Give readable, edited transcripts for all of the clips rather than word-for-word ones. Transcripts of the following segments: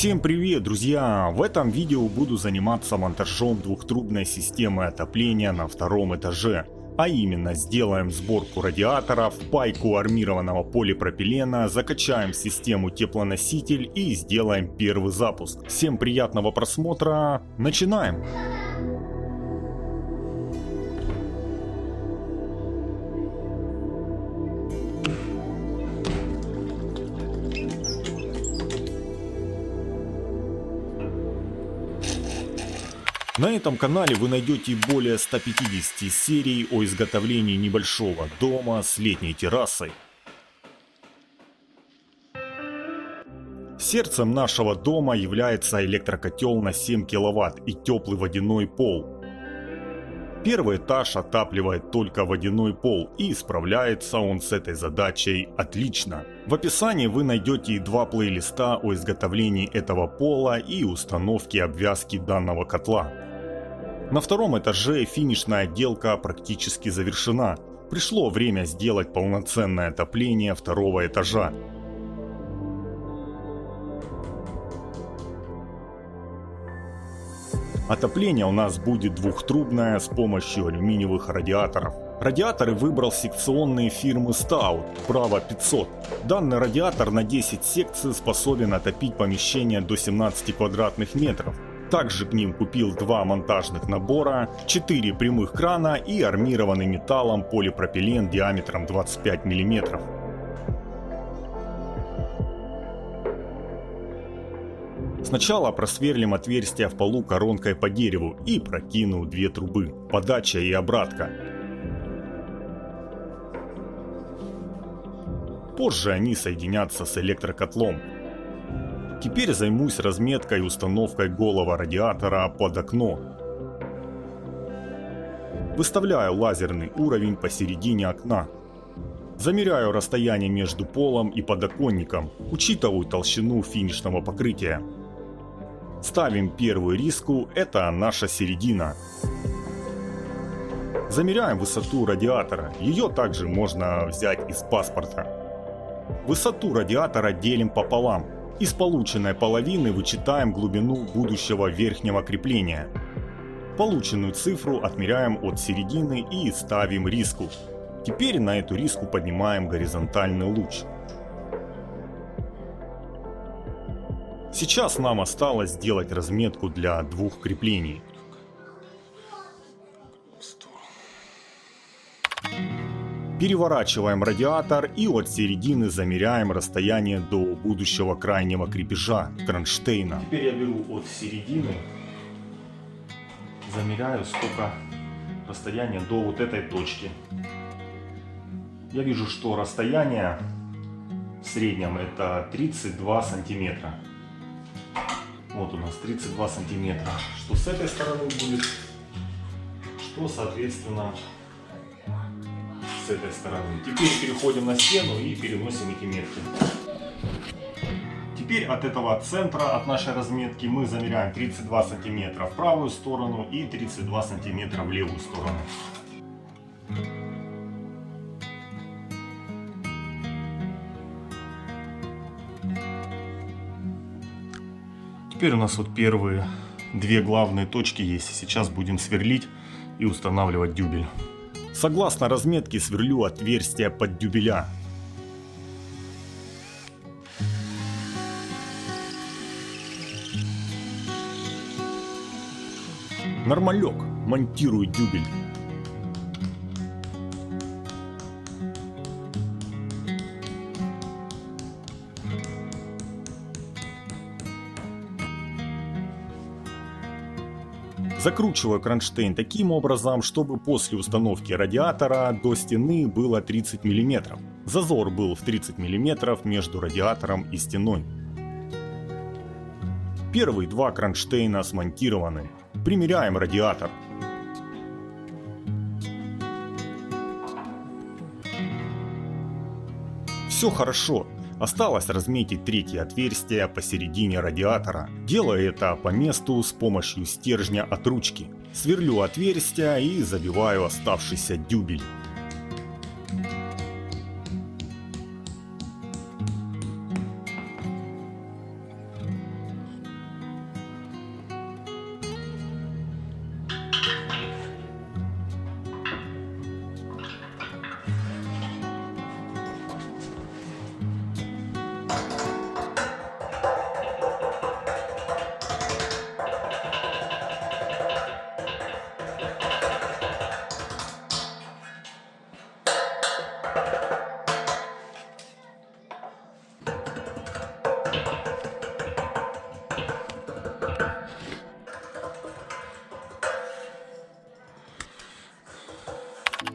Всем привет, друзья! В этом видео буду заниматься монтажом двухтрубной системы отопления на втором этаже. А именно, сделаем сборку радиаторов, пайку армированного полипропилена, закачаем систему теплоноситель и сделаем первый запуск. Всем приятного просмотра, начинаем! На этом канале вы найдете более 150 серий о изготовлении небольшого дома с летней террасой. Сердцем нашего дома является электрокотел на 7 кВт и теплый водяной пол. Первый этаж отапливает только водяной пол, и справляется он с этой задачей отлично. В описании вы найдете два плейлиста о изготовлении этого пола и установке обвязки данного котла. На втором этаже финишная отделка практически завершена. Пришло время сделать полноценное отопление второго этажа. Отопление у нас будет двухтрубное с помощью алюминиевых радиаторов. Радиаторы выбрал секционные фирмы Stout, Bravo 500. Данный радиатор на 10 секций способен отопить помещение до 17 квадратных метров. Также к ним купил два монтажных набора, 4 прямых крана и армированный металлом полипропилен диаметром 25 мм. Сначала просверлим отверстие в полу коронкой по дереву и прокину две трубы, подача и обратка. Позже они соединятся с электрокотлом. Теперь займусь разметкой и установкой голого радиатора под окно. Выставляю лазерный уровень посередине окна. Замеряю расстояние между полом и подоконником, учитываю толщину финишного покрытия. Ставим первую риску, это наша середина. Замеряем высоту радиатора, ее также можно взять из паспорта. Высоту радиатора делим пополам. Из полученной половины вычитаем глубину будущего верхнего крепления. Полученную цифру отмеряем от середины и ставим риску. Теперь на эту риску поднимаем горизонтальный луч. Сейчас нам осталось сделать разметку для двух креплений. Переворачиваем радиатор и от середины замеряем расстояние до будущего крайнего крепежа кронштейна. Теперь я беру от середины, замеряю сколько расстояние до вот этой точки. Я вижу, что расстояние в среднем это 32 сантиметра. Вот у нас 32 сантиметра. Что с этой стороны будет, что соответственно с этой стороны. Теперь переходим на стену и переносим эти метки. Теперь от этого центра, от нашей разметки, мы замеряем 32 сантиметра в правую сторону и 32 сантиметра в левую сторону. Теперь у нас вот первые две главные точки есть. Сейчас будем сверлить и устанавливать дюбель. Согласно разметке сверлю отверстия под дюбеля. Нормалек, монтирую дюбель. Закручиваю кронштейн таким образом, чтобы после установки радиатора до стены было 30 мм. Зазор был в 30 мм между радиатором и стеной. Первые два кронштейна смонтированы. Примеряем радиатор. Все хорошо. Осталось разметить третье отверстие посередине радиатора. Делаю это по месту с помощью стержня от ручки. Сверлю отверстие и забиваю оставшийся дюбель.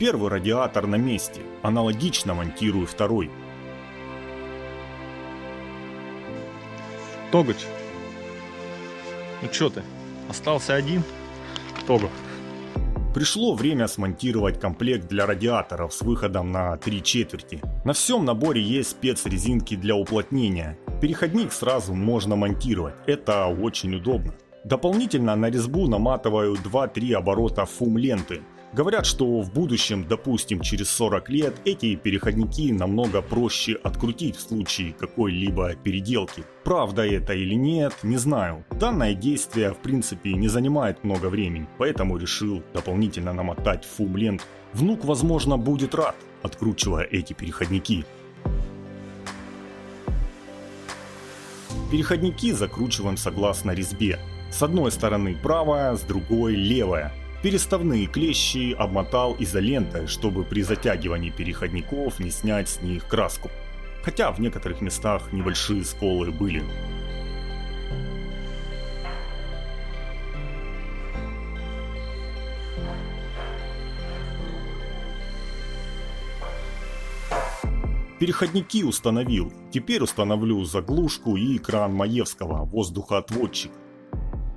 Первый радиатор на месте, аналогично монтирую второй. Тогач, ну чё ты, остался один? Того. Пришло время смонтировать комплект для радиаторов с выходом на 3/4. На всем наборе есть спецрезинки для уплотнения. Переходник сразу можно монтировать, это очень удобно. Дополнительно на резьбу наматываю 2-3 оборота фум-ленты. Говорят, что в будущем, допустим через 40 лет, эти переходники намного проще открутить в случае какой-либо переделки. Правда это или нет, не знаю. Данное действие в принципе не занимает много времени, поэтому решил дополнительно намотать фум-ленту. Внук, возможно, будет рад, откручивая эти переходники. Переходники закручиваем согласно резьбе. С одной стороны правая, с другой левая. Переставные клещи обмотал изолентой, чтобы при затягивании переходников не снять с них краску. Хотя в некоторых местах небольшие сколы были. Переходники установил. Теперь установлю заглушку и кран Маевского, воздухоотводчик.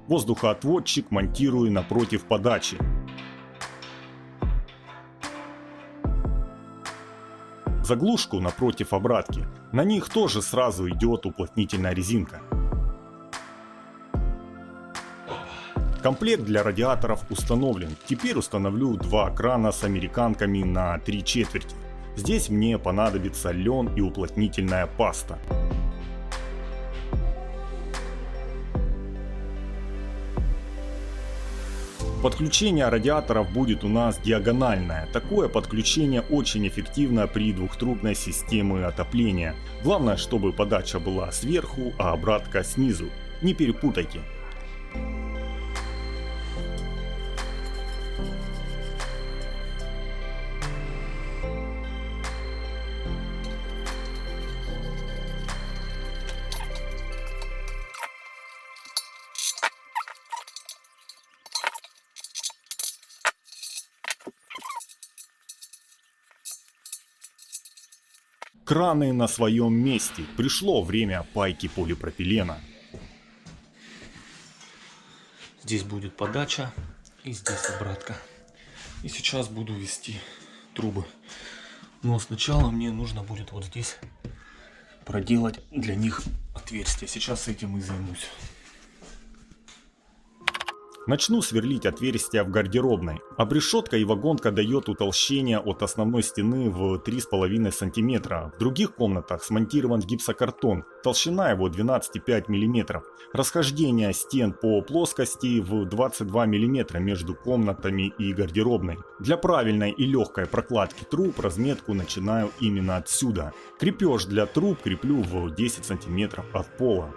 Воздухоотводчик монтирую напротив подачи. Заглушку напротив обратки. На них тоже сразу идет уплотнительная резинка. Комплект для радиаторов установлен. Теперь установлю два крана с американками на 3/4. Здесь мне понадобится лен и уплотнительная паста. Подключение радиаторов будет у нас диагональное. Такое подключение очень эффективно при двухтрубной системе отопления. Главное, чтобы подача была сверху, а обратка снизу. Не перепутайте. Краны на своем месте. Пришло время пайки полипропилена. Здесь будет подача и здесь обратка. И сейчас буду вести трубы. Но сначала мне нужно будет вот здесь проделать для них отверстие. Сейчас этим и займусь. Начну сверлить отверстия в гардеробной. Обрешетка и вагонка дает утолщение от основной стены в 3,5 см. В других комнатах смонтирован гипсокартон. Толщина его 12,5 мм. Расхождение стен по плоскости в 22 мм между комнатами и гардеробной. Для правильной и легкой прокладки труб разметку начинаю именно отсюда. Крепеж для труб креплю в 10 см от пола.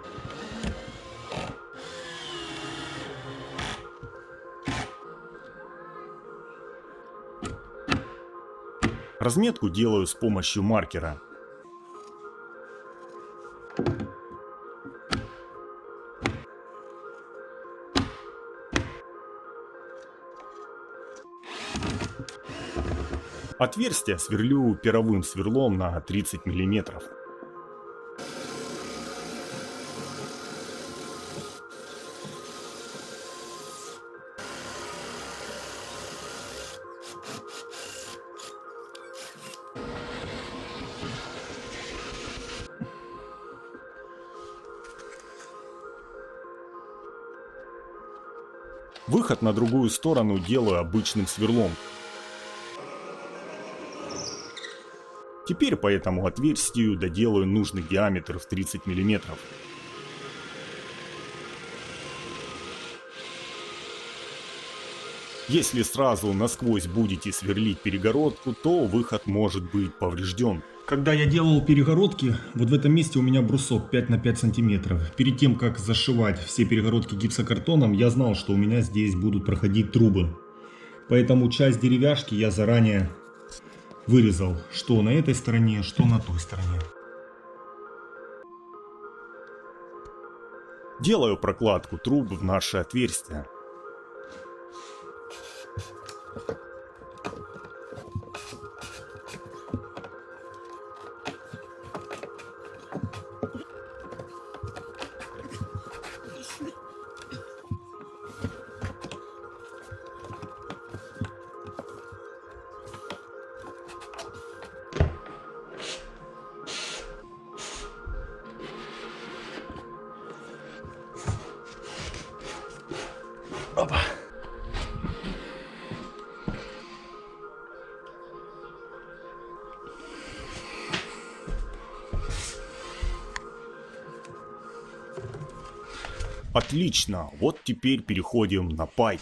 Разметку делаю с помощью маркера. Отверстие сверлю пировым сверлом на 30 мм. Выход на другую сторону делаю обычным сверлом. Теперь по этому отверстию доделаю нужный диаметр в 30 мм. Если сразу насквозь будете сверлить перегородку, то выход может быть поврежден. Когда я делал перегородки, вот в этом месте у меня брусок 5 на 5 сантиметров. Перед тем, как зашивать все перегородки гипсокартоном, я знал, что у меня здесь будут проходить трубы. Поэтому часть деревяшки я заранее вырезал, что на этой стороне, что на той стороне. Делаю прокладку труб в наши отверстия. Отлично, вот теперь переходим на пайки.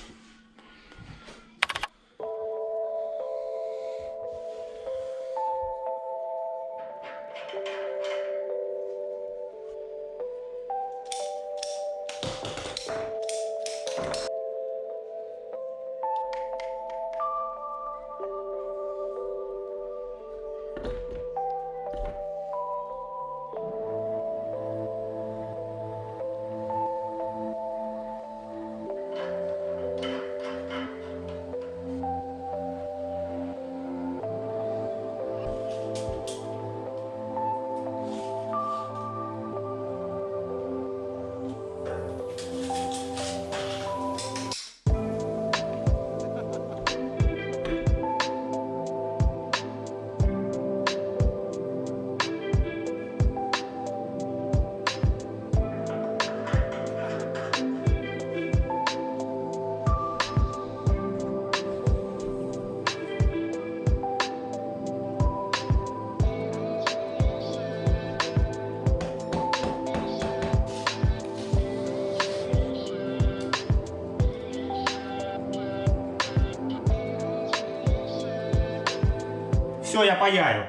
Все, я паяю.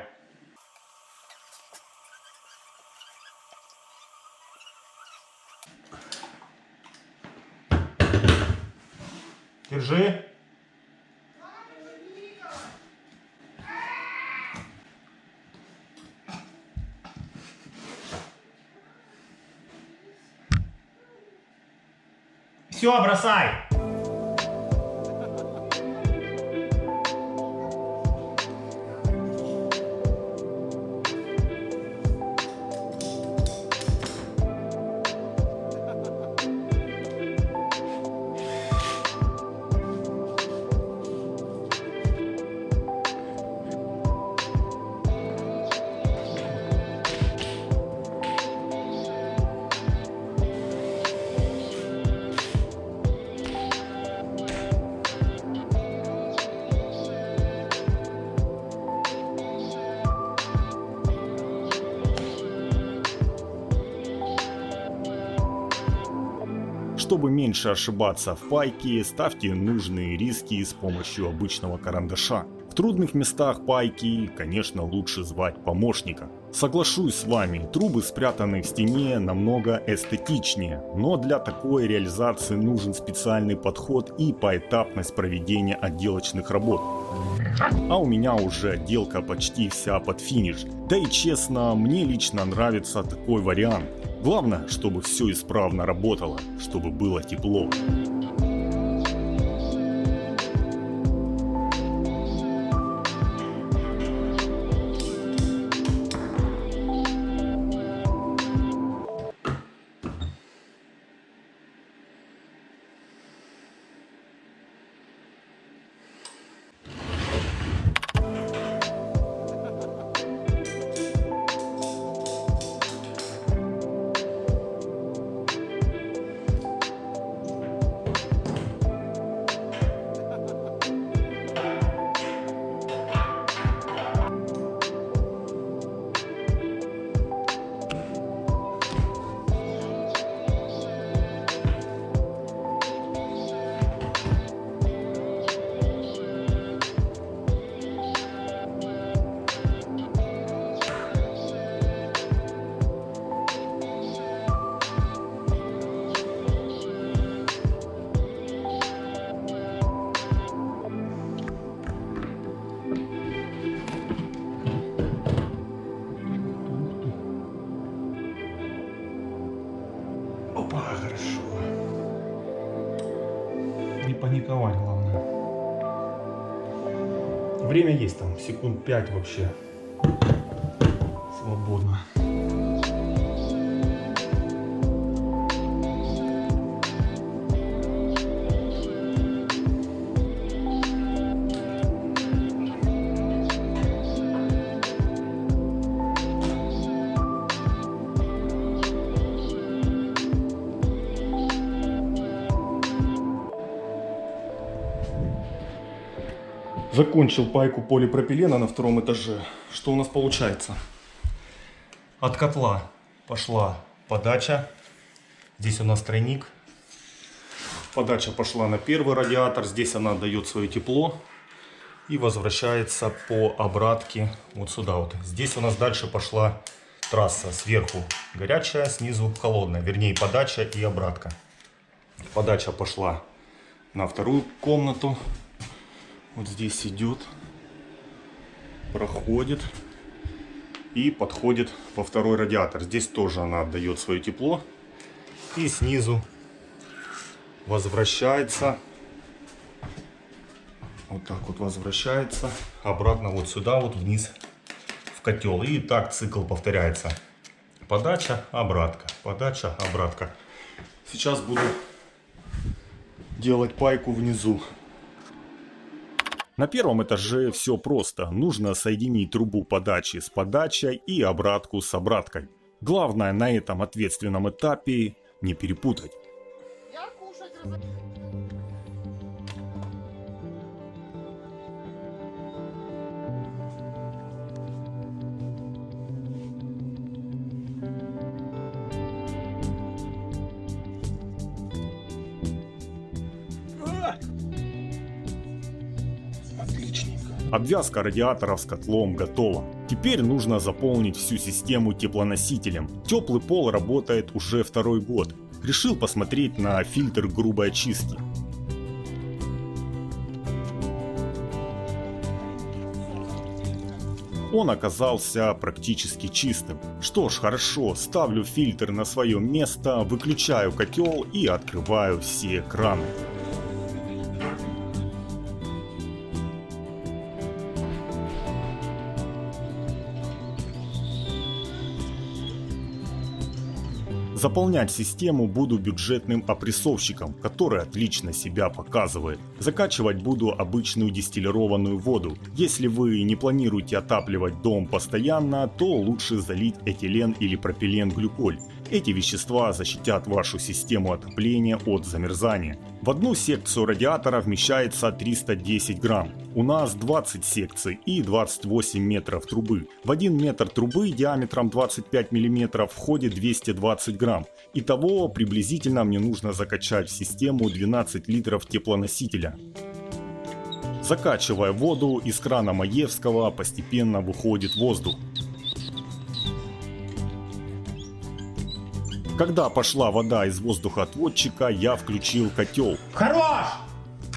Держи. Все, бросай. Чтобы меньше ошибаться в пайке, ставьте нужные риски с помощью обычного карандаша. В трудных местах пайки, конечно, лучше звать помощника. Соглашусь с вами, трубы, спрятанные в стене, намного эстетичнее, но для такой реализации нужен специальный подход и поэтапность проведения отделочных работ. А у меня уже отделка почти вся под финиш. Да и честно, мне лично нравится такой вариант. Главное, чтобы все исправно работало, чтобы было тепло. Опа, хорошо. Не паниковать, главное. Время есть там, секунд 5 вообще. Свободно. Закончил пайку полипропилена на втором этаже. Что у нас получается? От котла пошла подача. Здесь у нас тройник. Подача пошла на первый радиатор. Здесь она дает свое тепло и возвращается по обратке вот сюда вот. Здесь у нас дальше пошла трасса. Сверху горячая, снизу холодная. Вернее, подача и обратка. Подача пошла на вторую комнату. Вот здесь идет, проходит и подходит по второй радиатор. Здесь тоже она отдает свое тепло. И снизу возвращается. Вот так вот возвращается обратно вот сюда, вот вниз в котел. И так цикл повторяется. Подача, обратка, подача, обратка. Сейчас буду делать пайку внизу. На первом этаже все просто. Нужно соединить трубу подачи с подачей и обратку с обраткой. Главное на этом ответственном этапе не перепутать. Я кушать Обвязка радиаторов с котлом готова. Теперь нужно заполнить всю систему теплоносителем. Теплый пол работает уже второй год. Решил посмотреть на фильтр грубой очистки. Он оказался практически чистым. Что ж, хорошо, ставлю фильтр на свое место, выключаю котел и открываю все краны. Заполнять систему буду бюджетным опрессовщиком, который отлично себя показывает. Закачивать буду обычную дистиллированную воду. Если вы не планируете отапливать дом постоянно, то лучше залить этилен или пропиленглюколь. Эти вещества защитят вашу систему отопления от замерзания. В одну секцию радиатора вмещается 310 грамм. У нас 20 секций и 28 метров трубы. В 1 метр трубы диаметром 25 мм входит 220 грамм. Итого приблизительно мне нужно закачать в систему 12 литров теплоносителя. Закачивая воду, из крана Маевского постепенно выходит воздух. Когда пошла вода из воздухоотводчика, я включил котел. Хорош!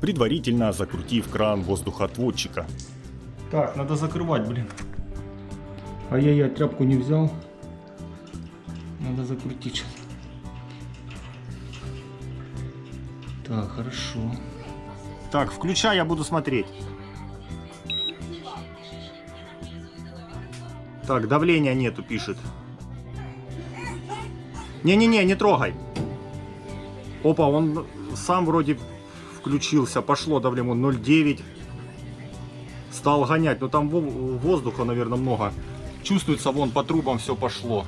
Предварительно закрутив кран воздухоотводчика. Так, надо закрывать, блин. Ай-яй-яй, тряпку не взял. Надо закрутить сейчас. Так, хорошо. Так, включай, я буду смотреть. Так, давления нету, пишет. Не-не-не, не трогай. Опа, он сам вроде включился. Пошло давление 0,9. Стал гонять. Но там воздуха, наверное, много. Чувствуется, вон по трубам все пошло.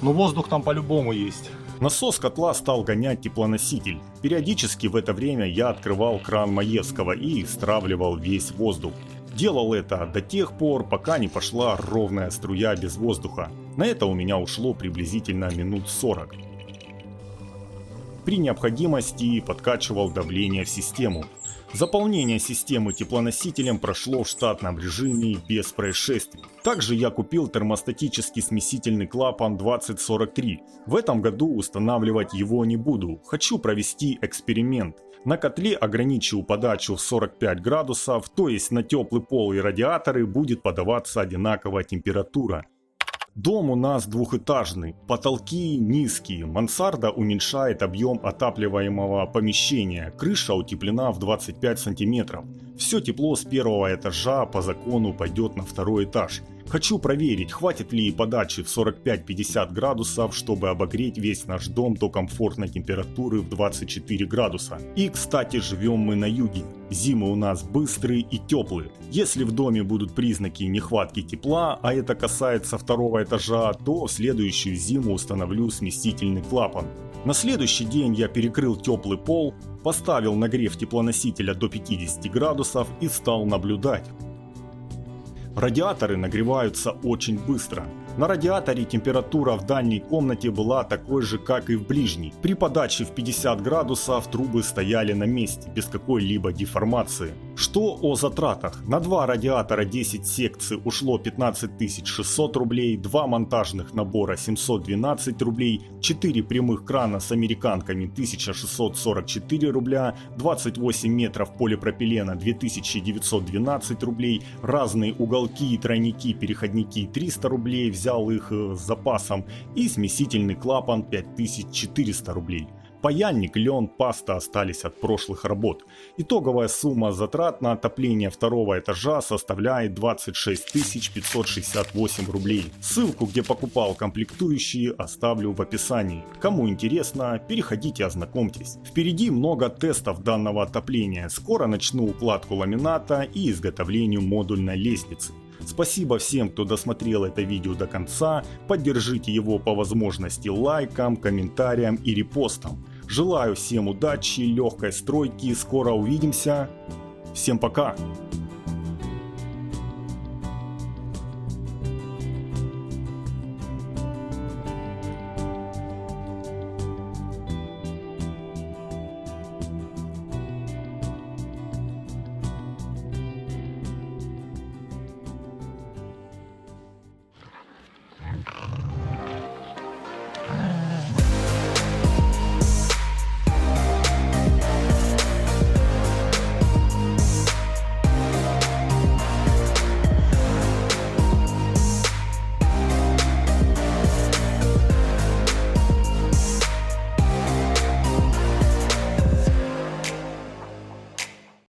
Но воздух там по-любому есть. Насос котла стал гонять теплоноситель. Периодически в это время я открывал кран Маевского и стравливал весь воздух. Делал это до тех пор, пока не пошла ровная струя без воздуха. На это у меня ушло приблизительно минут 40. При необходимости подкачивал давление в систему. Заполнение системы теплоносителем прошло в штатном режиме без происшествий. Также я купил термостатический смесительный клапан 2043. В этом году устанавливать его не буду. Хочу провести эксперимент. На котле ограничил подачу в 45 градусов, то есть на теплый пол и радиаторы будет подаваться одинаковая температура. Дом у нас двухэтажный, потолки низкие, мансарда уменьшает объем отапливаемого помещения, крыша утеплена в 25 сантиметров. Все тепло с первого этажа по закону пойдет на второй этаж. Хочу проверить, хватит ли подачи в 45-50 градусов, чтобы обогреть весь наш дом до комфортной температуры в 24 градуса. И, кстати, живем мы на юге. Зимы у нас быстрые и теплые. Если в доме будут признаки нехватки тепла, а это касается второго этажа, то в следующую зиму установлю смесительный клапан. На следующий день я перекрыл теплый пол, поставил нагрев теплоносителя до 50 градусов и стал наблюдать. Радиаторы нагреваются очень быстро. На радиаторе температура в дальней комнате была такой же, как и в ближней. При подаче в 50 градусов трубы стояли на месте, без какой-либо деформации. Что о затратах? На 2 радиатора 10 секций ушло 15 600 рублей, 2 монтажных набора 712 рублей, 4 прямых крана с американками 1644 рубля, 28 метров полипропилена 2912 рублей, разные уголки и тройники, переходники 300 рублей, взял их с запасом, и смесительный клапан 5400 рублей. Паяльник, лен, паста остались от прошлых работ. Итоговая сумма затрат на отопление второго этажа составляет 26 568 рублей. Ссылку, где покупал комплектующие, оставлю в описании. Кому интересно, переходите, ознакомьтесь. Впереди много тестов данного отопления. Скоро начну укладку ламината и изготовлению модульной лестницы. Спасибо всем, кто досмотрел это видео до конца. Поддержите его по возможности лайком, комментарием и репостом. Желаю всем удачи, легкой стройки. Скоро увидимся. Всем пока.